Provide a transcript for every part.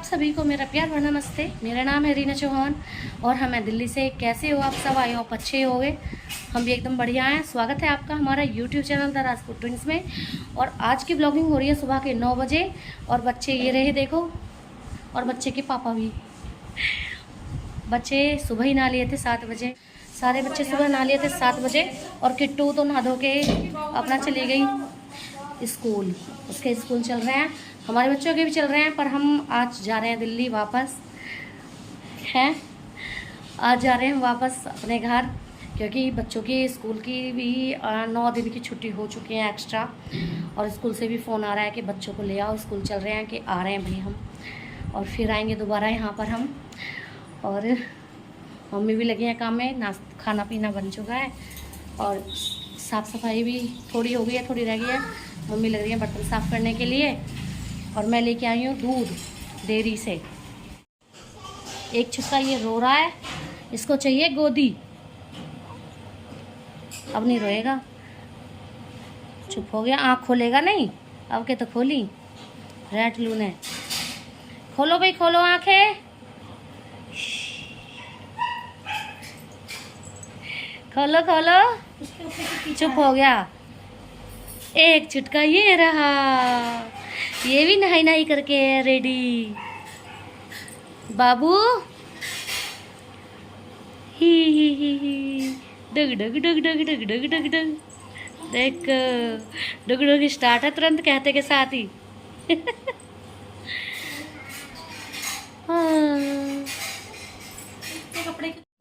आप सभी को मेरा प्यार भरा नमस्ते। मेरा नाम है रीना चौहान और हम हैं दिल्ली से। कैसे हो आप सब? आए हो आप अच्छे हो गए? हम भी एकदम बढ़िया हैं। स्वागत है आपका हमारा YouTube channel the Rajput twins में। और आज की ब्लॉगिंग हो रही है सुबह के 9 बजे और बच्चे ये रहे देखो, और बच्चे के पापा भी। बच्चे सुबह ही नहा लिए थे 7 बजे, सारे बच्चे सुबह नहा लिए थे 7 बजे। और किट्टू तो नहा धो के अपना चली गई स्कूल, उसके स्कूल चल रहे हैं, हमारे बच्चों के भी चल रहे हैं। पर हम आज जा रहे हैं दिल्ली वापस हैं, आज जा रहे हैं वापस अपने घर, क्योंकि बच्चों की स्कूल की भी 9 दिन की छुट्टी हो चुकी है एक्स्ट्रा। और स्कूल से भी फ़ोन आ रहा है कि बच्चों को ले आओ, स्कूल चल रहे हैं कि आ रहे हैं भाई हम, और फिर आएंगे दोबारा यहाँ पर हम। और मम्मी भी लगी हैं काम में, खाना पीना बन चुका है और साफ़ सफाई भी थोड़ी हो गई है, थोड़ी रह गई है। मम्मी लग रही है बर्तन साफ़ करने के लिए। और मैं लेके आई हूँ दूध डेयरी से। एक छुट्टा ये रो रहा है, इसको चाहिए गोदी। अब नहीं रोएगा, चुप हो गया, आँख खोलेगा नहीं। अब के तो खोली रेड लू ने। खोलो भाई, खोलो आँखें, खोलो खोलो। चुप हो गया। एक चुटका ये रहा, ये भी नहाई नहाई करके रेडी। बाबू ही डग डग डग डग डग डग डग डग। देख डग डग स्टार्ट है तुरंत कहते के साथ ही।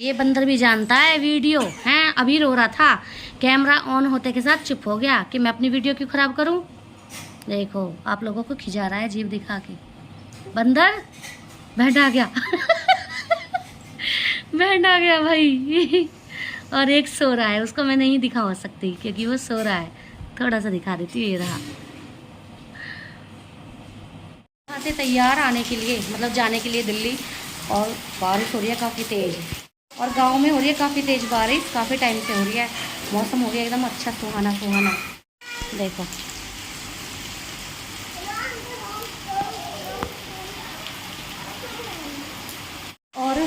ये बंदर भी जानता है वीडियो हैं। अभी रो रहा था, कैमरा ऑन होते के साथ चुप हो गया कि मैं अपनी वीडियो क्यों खराब करूं। देखो आप लोगों को खिजा रहा है जीभ दिखा के। बंदर बैंड आ गया। बैंड आ गया भाई। और एक सो रहा है, उसको मैं नहीं दिखा सकती क्योंकि वो सो रहा है। थोड़ा सा दिखा देती हूँ, ये रहा। आते तैयार आने के लिए, मतलब जाने के लिए दिल्ली। और बारिश हो रही है काफ़ी तेज़, और गांव में हो रही है काफ़ी तेज़ बारिश, काफ़ी टाइम से हो रही है। मौसम हो गया एकदम अच्छा, सुहाना सुहाना। देखो और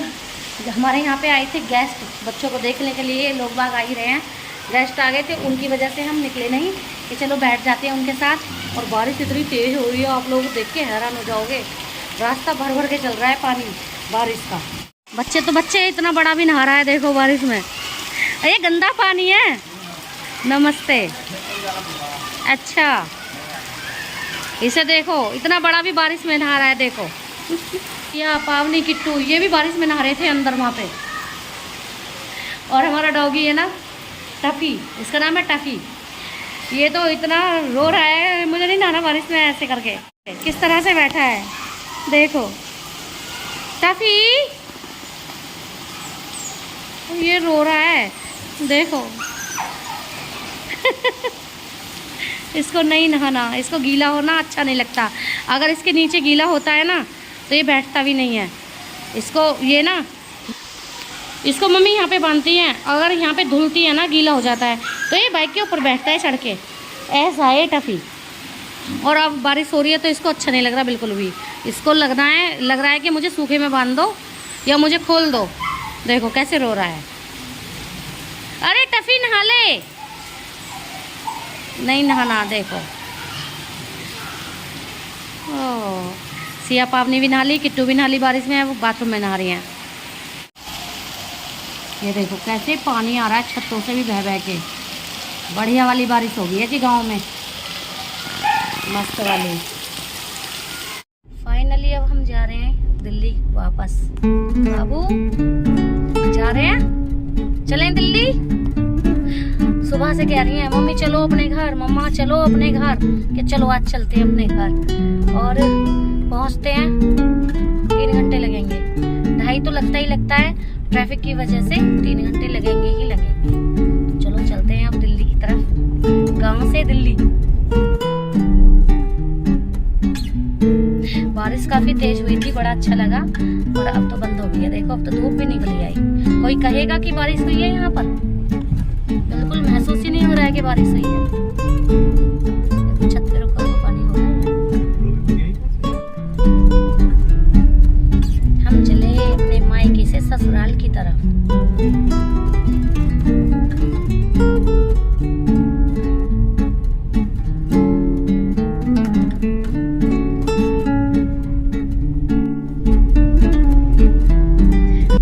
हमारे यहाँ पे आए थे गेस्ट, बच्चों को देखने के लिए। लोग बाग आ ही रहे हैं, गेस्ट आ गए थे, उनकी वजह से हम निकले नहीं कि चलो बैठ जाते हैं उनके साथ। और बारिश इतनी तेज़ हो रही है, आप लोग देख के हैरान हो जाओगे। रास्ता भर भर के चल रहा है पानी बारिश का। बच्चे तो बच्चे, इतना बड़ा भी नहा रहा है देखो बारिश में। ये गंदा पानी है। नमस्ते। अच्छा इसे देखो, इतना बड़ा भी बारिश में नहा रहा है देखो। या पावनी किट्टू, ये भी बारिश में नहा रहे थे अंदर वहाँ पे। और हमारा डॉगी है ना टफी, इसका नाम है टफी। ये तो इतना रो रहा है, मुझे नहीं नहाना बारिश में, ऐसे करके किस तरह से बैठा है देखो टफी। ये रो रहा है देखो। इसको नहीं नहाना, इसको गीला होना अच्छा नहीं लगता। अगर इसके नीचे गीला होता है ना तो ये बैठता भी नहीं है। इसको ये ना, इसको मम्मी यहाँ पे बांधती हैं, अगर यहाँ पे धुलती है ना गीला हो जाता है तो ये बाइक के ऊपर बैठता है चढ़ के। ऐसा है टफी। और अब बारिश हो रही है तो इसको अच्छा नहीं लग रहा बिल्कुल भी। इसको लग रहा है कि मुझे सूखे में बांध दो या मुझे खोल दो। देखो कैसे रो रहा है। अरे टफी नहा ले, नहीं नहाना देखो। ओह, सिया पावनी भी नहा ली, किट्टू भी नहा ली बारिश में, वो बाथरूम में नहा रही हैं। ये देखो कैसे पानी आ रहा है छतों से भी बह बह के। बढ़िया वाली बारिश हो गई है जी गांव में, मस्त वाली। फाइनली अब हम जा रहे हैं दिल्ली वापस। बाबू जा रहे हैं, चलें दिल्ली। सुबह से कह रही हैं मम्मी चलो अपने घर, मम्मा चलो अपने घर, कि चलो आज चलते हैं अपने घर। और पहुंचते हैं 3 घंटे लगेंगे, 2.5 तो लगता है ट्रैफिक की वजह से। 3 घंटे लगेंगे ही लगेंगे। चलो चलते हैं अब दिल्ली की तरफ, गांव से दिल्ली। बारिश काफी तेज हुई थी, बड़ा अच्छा लगा, और अब तो बंद हो गई है। देखो अब तो धूप भी निकली आई। कोई कहेगा कि बारिश हुई है यहाँ पर? बिल्कुल महसूस ही नहीं हो रहा है कि बारिश हुई है। छत पे रुका हुआ पानी हो रहा है। तरफ।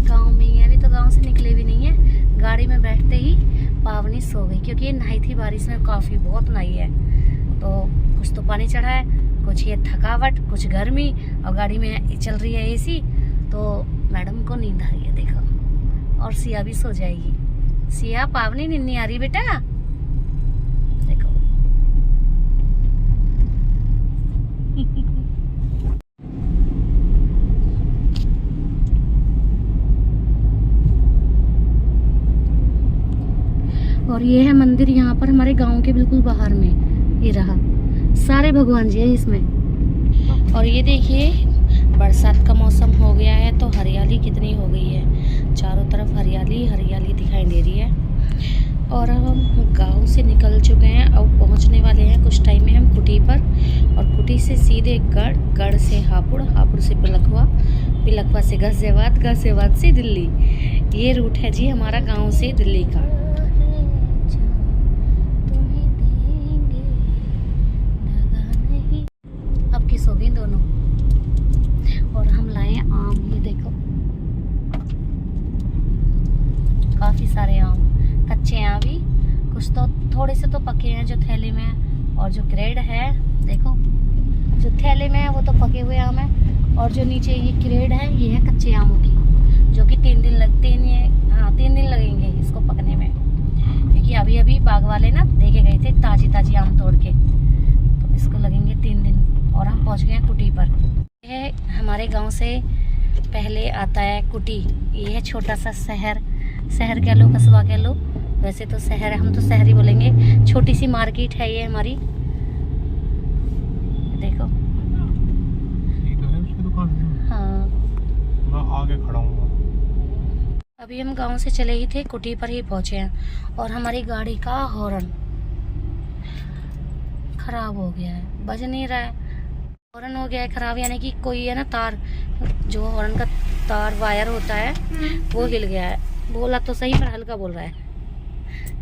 गांव में ही है, अभी तो गांव से निकले भी नहीं है। गाड़ी में बैठते ही पावनी सो गई, क्योंकि ये नहाई थी बारिश में, काफ़ी बहुत नहाई है। तो कुछ तो पानी चढ़ा है, कुछ ये थकावट, कुछ गर्मी, और गाड़ी में चल रही है एसी, तो मैडम को नींद आ रही है देखो। और सिया भी सो जाएगी। सिया, पावनी नींद नहीं आ रही बेटा? देखो और ये है मंदिर यहाँ पर हमारे गांव के बिल्कुल बाहर में। ये रहा, सारे भगवान जी है इसमें। और ये देखिए, बरसात का मौसम हो गया है तो हरियाली कितनी हो गई है, चारों तरफ हरियाली हरियाली दिखाई दे रही है। और अब हम गांव से निकल चुके हैं, अब पहुंचने वाले हैं कुछ टाइम में हम कुटी पर। और कुटी से सीधे गढ़, गढ़ से हापुड़, हापुड़ से पिलखवा, पिलखवा से गाजियाबाद, गाजियाबाद से दिल्ली। ये रूट है जी हमारा गाँव से दिल्ली का। अब किस हो गई दोनों। और हम लाए आम, ये देखो काफी सारे आम, कच्चे हैं अभी, कुछ तो थोड़े से तो पके हैं जो थैले में है, और जो क्रेड है देखो, जो थैले में है वो तो पके हुए आम है, और जो नीचे ये क्रेड है ये है कच्चे आमों की, जो कि 3 दिन लगते हैं। 3 दिन लगेंगे इसको पकने में, क्योंकि अभी अभी बाग वाले ना देके गए थे ताजी ताजी आम तोड़ के, तो इसको लगेंगे 3 दिन। और हम पहुंच गए हैं कुटी पर। यह हमारे गांव से पहले आता है कुटी। ये है छोटा सा शहर, शहर कह लो, कस्बा कह लो, वैसे तो शहर है, हम तो शहर ही बोलेंगे। छोटी सी मार्केट है ये हमारी, देखो। उसकी दुकान है। हाँ, मैं आगे खड़ा हूँ। अभी हम गांव से चले ही थे, कुटी पर ही पहुंचे हैं। और हमारी गाड़ी का हॉर्न खराब हो गया है, बज नहीं रहा है। हॉर्न हो गया है खराब, यानी कि कोई है ना तार, जो हॉर्न का तार वायर होता है वो हिल गया है। बोला तो सही पर हल्का बोल रहा है।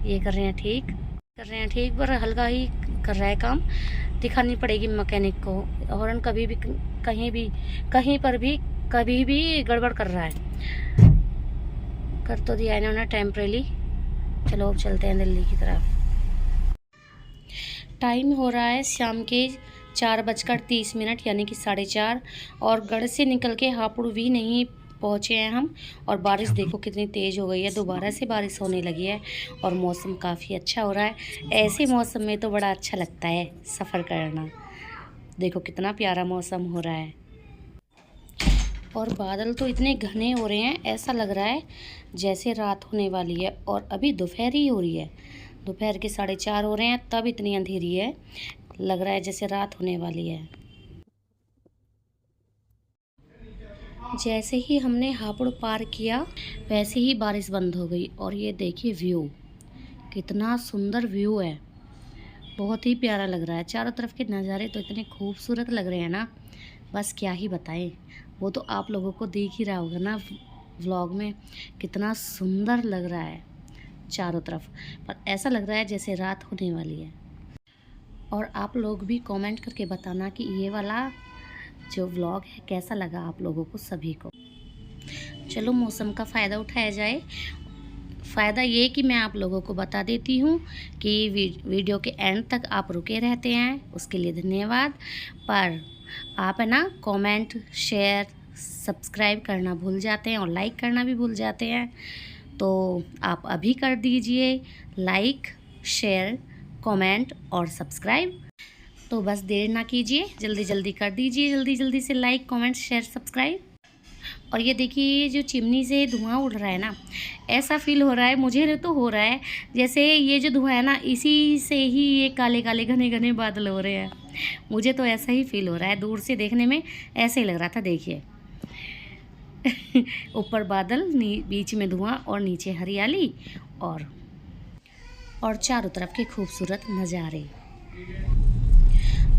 ये कर रहे हैं ठीक, कर रहे हैं ठीक, पर हल्का ही कर रहा है काम। दिखानी पड़ेगी मैकेनिक को। हॉर्न कभी भी कहीं भी कहीं पर भी कभी भी गड़बड़ कर रहा है। कर तो दिया इन्होंने टेम्परेरी। चलो अब चलते हैं दिल्ली की तरफ। टाइम हो रहा है शाम के 4:30 यानी कि 4:30। और गढ़ से निकल के हापुड़ भी नहीं पहुँचे हैं हम। और बारिश देखो कितनी तेज़ हो गई है, दोबारा से बारिश होने लगी है। और मौसम काफ़ी अच्छा हो रहा है। ऐसे मौसम में तो बड़ा अच्छा लगता है सफ़र करना। देखो कितना प्यारा मौसम हो रहा है। और बादल तो इतने घने हो रहे हैं, ऐसा लग रहा है जैसे रात होने वाली है। और अभी दोपहर ही हो रही है, दोपहर के 4:30 हो रहे हैं, तब इतनी अंधेरी है, लग रहा है जैसे रात होने वाली है। जैसे ही हमने हापुड़ पार किया वैसे ही बारिश बंद हो गई। और ये देखिए व्यू, कितना सुंदर व्यू है, बहुत ही प्यारा लग रहा है। चारों तरफ के नज़ारे तो इतने खूबसूरत लग रहे हैं ना, बस क्या ही बताएं। वो तो आप लोगों को देख ही रहा होगा ना व्लॉग में, कितना सुंदर लग रहा है चारों तरफ। पर ऐसा लग रहा है जैसे रात होने वाली है। और आप लोग भी कमेंट करके बताना कि ये वाला जो व्लॉग है कैसा लगा आप लोगों को सभी को। चलो मौसम का फ़ायदा उठाया जाए। फ़ायदा ये कि मैं आप लोगों को बता देती हूँ कि वीडियो के एंड तक आप रुके रहते हैं, उसके लिए धन्यवाद। पर आप है ना कमेंट, शेयर, सब्सक्राइब करना भूल जाते हैं और लाइक करना भी भूल जाते हैं। तो आप अभी कर दीजिए लाइक, शेयर, कमेंट और सब्सक्राइब। तो बस देर ना कीजिए, जल्दी जल्दी कर दीजिए, जल्दी जल्दी से लाइक, कमेंट, शेयर, सब्सक्राइब। और ये देखिए जो चिमनी से धुआं उड़ रहा है ना, ऐसा फील हो रहा है, मुझे तो हो रहा है जैसे ये जो धुआं है ना, इसी से ही ये काले काले घने घने बादल हो रहे हैं। मुझे तो ऐसा ही फील हो रहा है, दूर से देखने में ऐसे ही लग रहा था। देखिए ऊपर बादल, बीच में धुआं और नीचे हरियाली और चारों तरफ के खूबसूरत नज़ारे।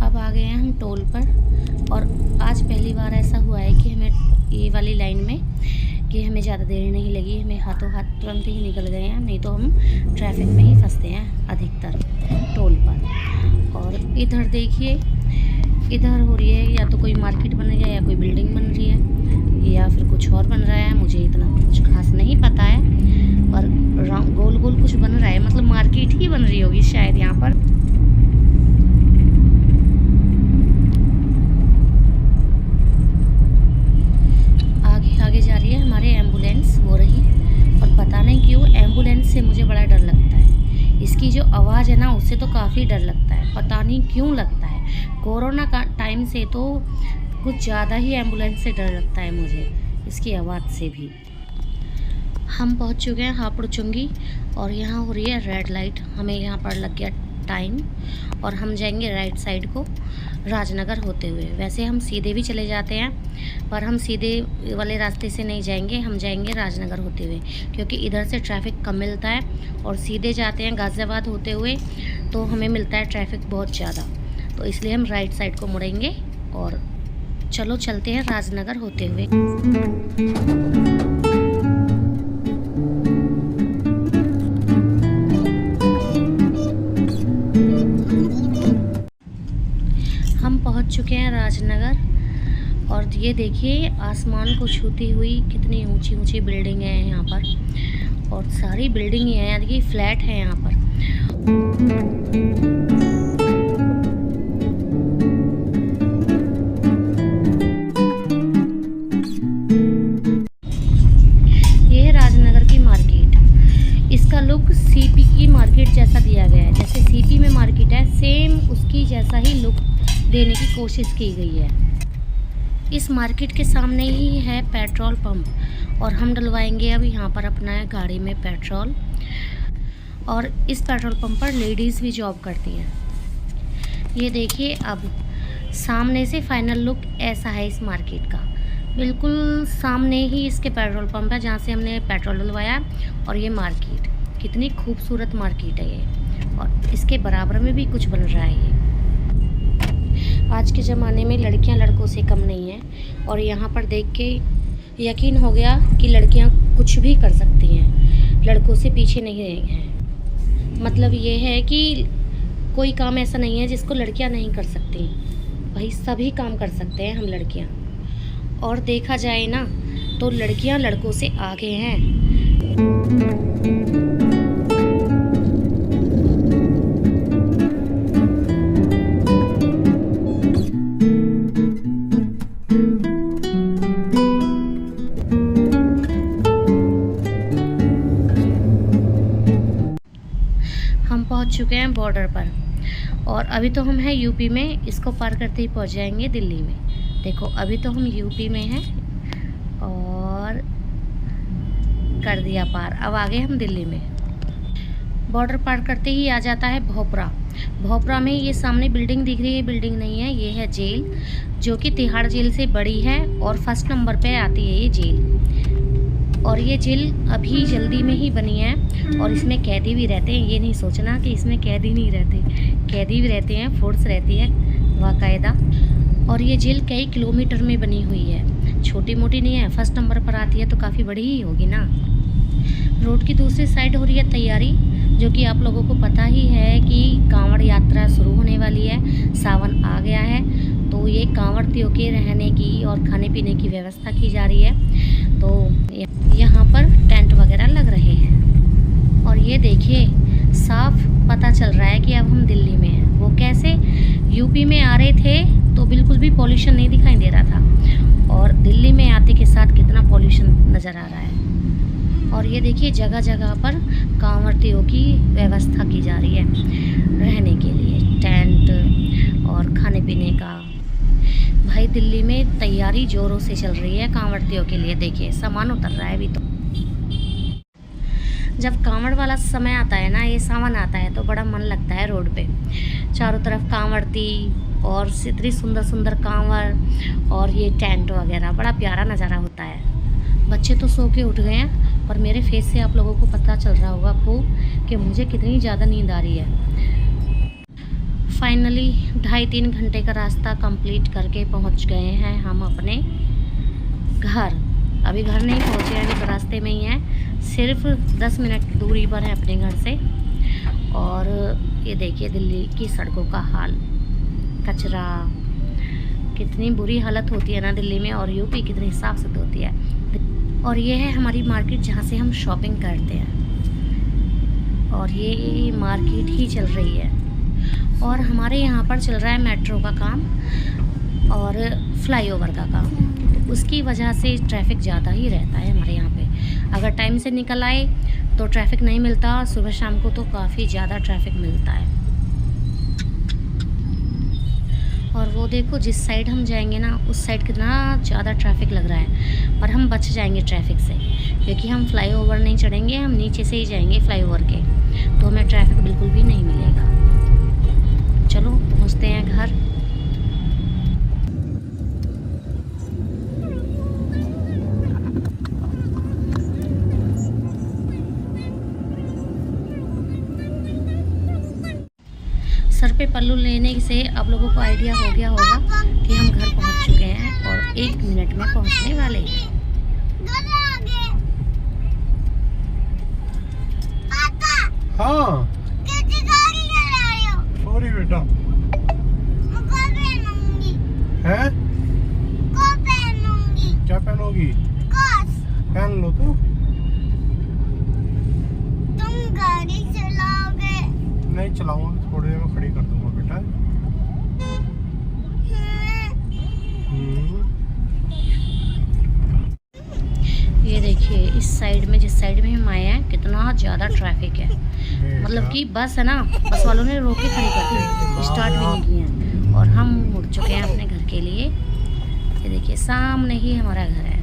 अब आ गए हैं हम टोल पर। और आज पहली बार ऐसा हुआ है कि हमें ये वाली लाइन में कि हमें ज़्यादा देर नहीं लगी, हमें हाथों हाथ तुरंत ही निकल गए हैं, नहीं तो हम ट्रैफिक में ही फंसते हैं अधिकतर टोल पर। और इधर देखिए, इधर हो रही है या तो कोई मार्केट बन रही है या कोई बिल्डिंग बन रही है या फिर कुछ और बन रहा है, मुझे इतना कुछ खास नहीं पता है, पर गोल गोल कुछ बन रहा है, मतलब मार्केट ही बन रही होगी शायद यहाँ पर। आगे आगे जा रही है हमारे एम्बुलेंस हो रही, और पता नहीं क्यों एम्बुलेंस से मुझे बड़ा डर लगता है। इसकी जो आवाज़ है ना, उससे तो काफ़ी डर लगता है, पता नहीं क्यों लगता है। कोरोना का टाइम से तो कुछ ज़्यादा ही एम्बुलेंस से डर लगता है मुझे, इसकी आवाज़ से भी। हम पहुंच चुके हैं हापुड़ चुंगी, और यहाँ हो रही है रेड लाइट, हमें यहाँ पर लग गया टाइम, और हम जाएंगे राइट साइड को राजनगर होते हुए। वैसे हम सीधे भी चले जाते हैं, पर हम सीधे वाले रास्ते से नहीं जाएंगे, हम जाएंगे राजनगर होते हुए, क्योंकि इधर से ट्रैफिक कम मिलता है, और सीधे जाते हैं गाज़ियाबाद होते हुए तो हमें मिलता है ट्रैफिक बहुत ज़्यादा, तो इसलिए हम राइट साइड को मुड़ेंगे। और चलो चलते हैं राजनगर होते हुए। हम पहुंच चुके हैं राजनगर, और ये देखिए आसमान को छूती हुई कितनी ऊंची ऊंची बिल्डिंग है यहाँ पर, और सारी बिल्डिंग ही है, देखिए फ्लैट है यहाँ पर। ये राजनगर की मार्केट, इसका लुक सीपी की मार्केट जैसा दिया गया है, जैसे सीपी में मार्केट है सेम उसकी जैसा ही लुक देने की कोशिश की गई है। इस मार्केट के सामने ही है पेट्रोल पंप, और हम डलवाएंगे अब यहाँ पर अपना गाड़ी में पेट्रोल। और इस पेट्रोल पंप पर लेडीज़ भी जॉब करती हैं। ये देखिए अब सामने से फाइनल लुक ऐसा है इस मार्केट का, बिल्कुल सामने ही इसके पेट्रोल पंप है जहाँ से हमने पेट्रोल डलवाया। और ये मार्केट कितनी खूबसूरत मार्केट है ये, और इसके बराबर में भी कुछ बन रहा है ये। आज के ज़माने में लड़कियां लड़कों से कम नहीं हैं, और यहाँ पर देख के यकीन हो गया कि लड़कियां कुछ भी कर सकती हैं, लड़कों से पीछे नहीं रही हैं। मतलब ये है कि कोई काम ऐसा नहीं है जिसको लड़कियां नहीं कर सकती, भाई सभी काम कर सकते हैं हम लड़कियां। और देखा जाए ना तो लड़कियां लड़कों से आगे हैं। हम पहुंच चुके हैं बॉर्डर पर, और अभी तो हम हैं यूपी में, इसको पार करते ही पहुंच जाएंगे दिल्ली में। देखो अभी तो हम यूपी में हैं और कर दिया पार, अब आ गए हम दिल्ली में। बॉर्डर पार करते ही आ जाता है भोपरा। भोपरा में ये सामने बिल्डिंग दिख रही है, बिल्डिंग नहीं है, ये है जेल, जो कि तिहाड़ जेल से बड़ी है और फर्स्ट नंबर पे आती है ये जेल। और ये जेल अभी जल्दी में ही बनी है, और इसमें कैदी भी रहते हैं। ये नहीं सोचना कि इसमें कैदी नहीं रहते, कैदी भी रहते हैं, फोर्स रहती है बाकायदा। और ये जेल कई किलोमीटर में बनी हुई है, छोटी मोटी नहीं है, फर्स्ट नंबर पर आती है तो काफ़ी बड़ी ही होगी ना। रोड की दूसरी साइड हो रही है तैयारी, जो कि आप लोगों को पता ही है कि कांवड़ यात्रा शुरू होने वाली है, सावन आ गया है, तो ये कांवड़ियों के रहने की और खाने पीने की व्यवस्था की जा रही है। तो यहाँ पर टेंट वगैरह लग रहे हैं, और ये देखिए साफ पता चल रहा है कि अब हम दिल्ली में हैं। वो कैसे, यूपी में आ रहे थे तो बिल्कुल भी पॉल्यूशन नहीं दिखाई दे रहा था, और दिल्ली में आते के साथ कितना पॉल्यूशन नज़र आ रहा है। और ये देखिए जगह जगह पर कांवड़ियों की व्यवस्था की जा रही है रहने के लिए, टेंट और खाने पीने का। भाई दिल्ली में तैयारी जोरों से चल रही है कांवड़ियों के लिए। देखिए सामान उतर रहा है अभी तो। जब कांवड़ वाला समय आता है ना, ये सावन आता है, तो बड़ा मन लगता है रोड पे, चारों तरफ कांवड़ती और इतनी सुंदर सुंदर कांवड़ और ये टेंट वगैरह, बड़ा प्यारा नज़ारा होता है। बच्चे तो सो के उठ गए हैं, पर मेरे फेस से आप लोगों को पता चल रहा होगा आपको कि मुझे कितनी ज़्यादा नींद आ रही है। फाइनली 2.5-3 घंटे का रास्ता कंप्लीट करके पहुंच गए हैं हम अपने घर। अभी घर नहीं पहुँचे हैं, अभी तो रास्ते में ही हैं, सिर्फ 10 मिनट की दूरी पर है अपने घर से। और ये देखिए दिल्ली की सड़कों का हाल, कचरा, कितनी बुरी हालत होती है ना दिल्ली में, और यूपी कितनी साफ सुथरी होती है। और ये है हमारी मार्केट जहाँ से हम शॉपिंग करते हैं, और ये मार्केट ही चल रही है। और हमारे यहाँ पर चल रहा है मेट्रो का काम और फ्लाईओवर का काम, तो उसकी वजह से ट्रैफिक ज़्यादा ही रहता है हमारे यहाँ पे। अगर टाइम से निकल आए तो ट्रैफिक नहीं मिलता, सुबह शाम को तो काफ़ी ज़्यादा ट्रैफिक मिलता है। और वो देखो जिस साइड हम जाएंगे ना, उस साइड कितना ज़्यादा ट्रैफिक लग रहा है, पर हम बच जाएंगे ट्रैफिक से, क्योंकि हम फ्लाईओवर नहीं चढ़ेंगे, हम नीचे से ही जाएंगे फ्लाईओवर के, तो हमें ट्रैफिक बिल्कुल भी नहीं मिलेगा। चलो पहुँचते हैं घर। सर पे पल्लू लेने से आप लोगों को आइडिया हो गया होगा कि हम घर पहुंच चुके हैं और 1 मिनट में पहुंचने वाले हैं। हाँ सॉरी बेटा। है क्या पहनोगी? पहन लो तो। तुम गाड़ी चलाओगे? नहीं चलाऊंगा, थोड़ी देर में खड़ी कर दूंगा बेटा। ये देखिए इस साइड में, जिस साइड में हम आए हैं, कितना ज़्यादा ट्रैफिक है। मतलब कि बस है ना, बस वालों ने रोक के खड़ी कर दी, स्टार्ट भी नहीं किए हैं, और हम मुड़ चुके हैं अपने घर के लिए। ये देखिए सामने ही हमारा घर है।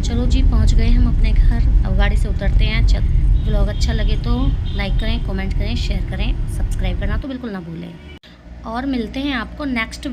चलो जी पहुंच गए हम अपने घर, अब गाड़ी से उतरते हैं। चल व्लॉग अच्छा लगे तो लाइक करें, कमेंट करें, शेयर करें, सब्सक्राइब करना तो बिल्कुल ना भूलें, और मिलते हैं आपको नेक्स्ट